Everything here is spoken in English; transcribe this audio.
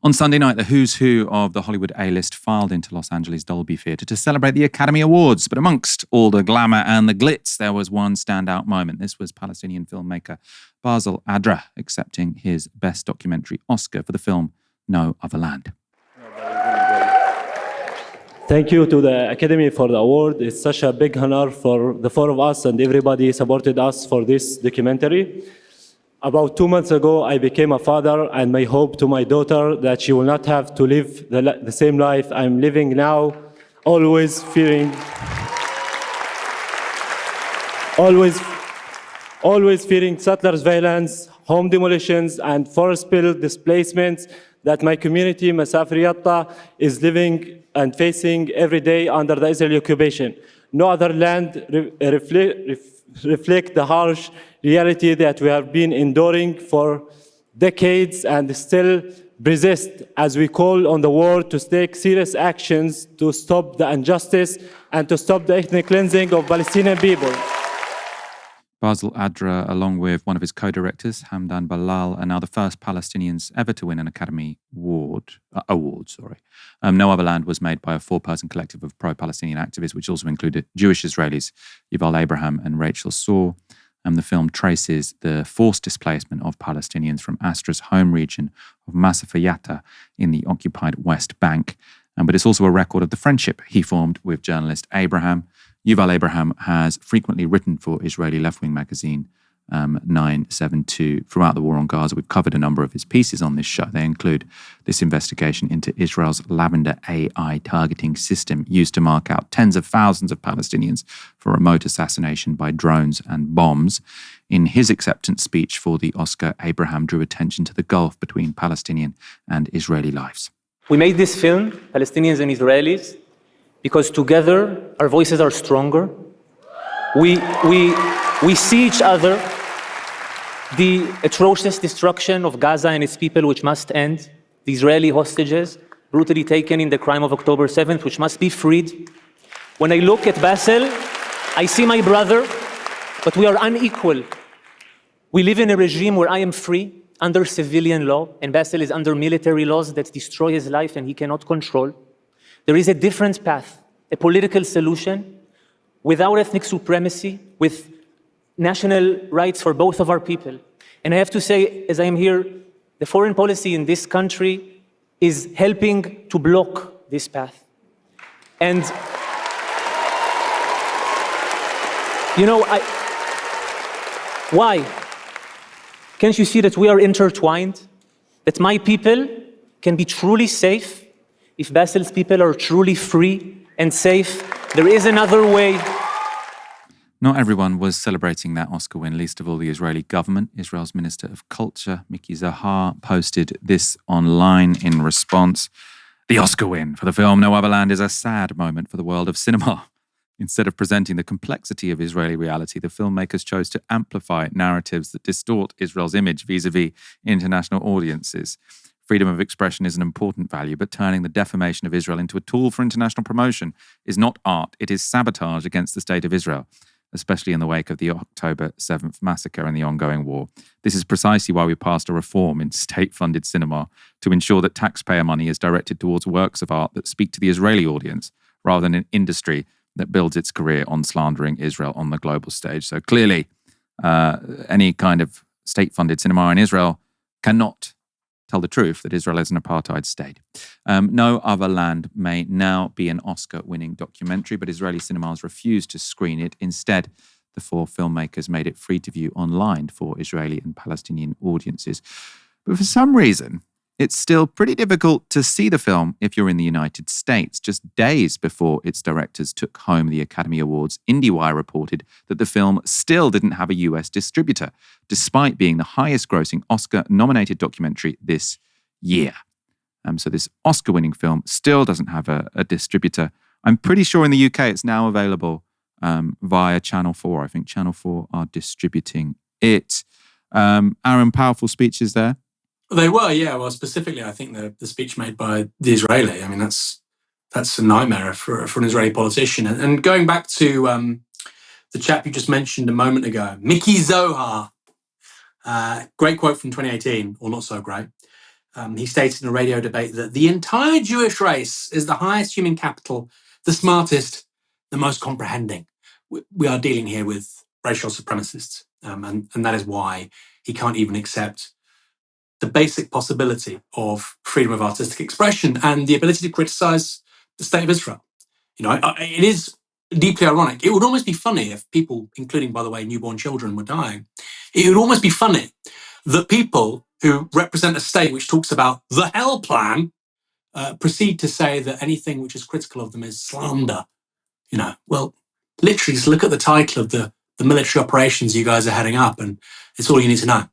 On Sunday night, the who's who of the Hollywood A-list filed into Los Angeles Dolby Theatre to celebrate the Academy Awards. But amongst all the glamour and the glitz, there was one standout moment. This was Palestinian filmmaker Basil Adra accepting his Best Documentary Oscar for the film No Other Land. Thank you to the Academy for the award. It's such a big honor for the four of us and everybody supported us for this documentary. About 2 months ago, I became a father, and my hope to my daughter that she will not have to live the same life I'm living now, always fearing settlers' violence, home demolitions, and forest spill displacements that my community, Masafriyatta, is living and facing every day under the Israeli occupation. No other land reflect the harsh reality that we have been enduring for decades and still persist as we call on the world to take serious actions to stop the injustice and to stop the ethnic cleansing of Palestinian people. Basil Adra, along with one of his co-directors, Hamdan Balal, are now the first Palestinians ever to win an Academy Award. No Other Land was made by a four-person collective of pro-Palestinian activists, which also included Jewish Israelis, Yuval Abraham and Rachel Saw. The film traces the forced displacement of Palestinians from Astra's home region of Masafriyatta in the occupied West Bank. But it's also a record of the friendship he formed with journalist Abraham. Yuval Abraham has frequently written for Israeli left-wing magazine 972 throughout the war on Gaza. We've covered a number of his pieces on this show. They include this investigation into Israel's Lavender AI targeting system used to mark out tens of thousands of Palestinians for remote assassination by drones and bombs. In his acceptance speech for the Oscar, Abraham drew attention to the gulf between Palestinian and Israeli lives. We made this film, Palestinians and Israelis, because together our voices are stronger. We see each other. The atrocious destruction of Gaza and its people, which must end. The Israeli hostages brutally taken in the crime of October 7th, which must be freed. When I look at Basil, I see my brother, but we are unequal. We live in a regime where I am free under civilian law, and Basil is under military laws that destroy his life and he cannot control. There is a different path, a political solution without ethnic supremacy, with national rights for both of our people. And I have to say, as I am here, the foreign policy in this country is helping to block this path. And, why? Can't you see that we are intertwined? That my people can be truly safe if Basil's people are truly free and safe. There is another way. Not everyone was celebrating that Oscar win, least of all the Israeli government. Israel's Minister of Culture, Miki Zohar, posted this online in response. The Oscar win for the film No Other Land is a sad moment for the world of cinema. Instead of presenting the complexity of Israeli reality, the filmmakers chose to amplify narratives that distort Israel's image vis-a-vis international audiences. Freedom of expression is an important value, but turning the defamation of Israel into a tool for international promotion is not art. It is sabotage against the state of Israel, especially in the wake of the October 7th massacre and the ongoing war. This is precisely why we passed a reform in state-funded cinema to ensure that taxpayer money is directed towards works of art that speak to the Israeli audience, rather than an industry that builds its career on slandering Israel on the global stage. So clearly, any kind of state-funded cinema in Israel cannot tell the truth that Israel is an apartheid state. No Other Land may now be an Oscar-winning documentary, but Israeli cinemas refused to screen it. Instead, the four filmmakers made it free to view online for Israeli and Palestinian audiences. But for some reason, it's still pretty difficult to see the film if you're in the United States. Just days before its directors took home the Academy Awards, IndieWire reported that the film still didn't have a US distributor, despite being the highest-grossing Oscar-nominated documentary this year. So this Oscar-winning film still doesn't have a distributor. I'm pretty sure in the UK it's now available via Channel 4. I think Channel 4 are distributing it. Aaron, powerful speeches there. They were, yeah. Well, specifically, I think the speech made by the Israeli, I mean, that's a nightmare for an Israeli politician. And going back to the chap you just mentioned a moment ago, Miki Zohar, great quote from 2018, or not so great. he stated in a radio debate that the entire Jewish race is the highest human capital, the smartest, the most comprehending. We are dealing here with racial supremacists, and that is why he can't even accept the basic possibility of freedom of artistic expression and the ability to criticize the state of Israel. It is deeply ironic. It would almost be funny if people, including, by the way, newborn children, were dying. It would almost be funny that people who represent a state which talks about the hell plan proceed to say that anything which is critical of them is slander. Well, literally just look at the title of the military operations you guys are heading up, and it's all you need to know.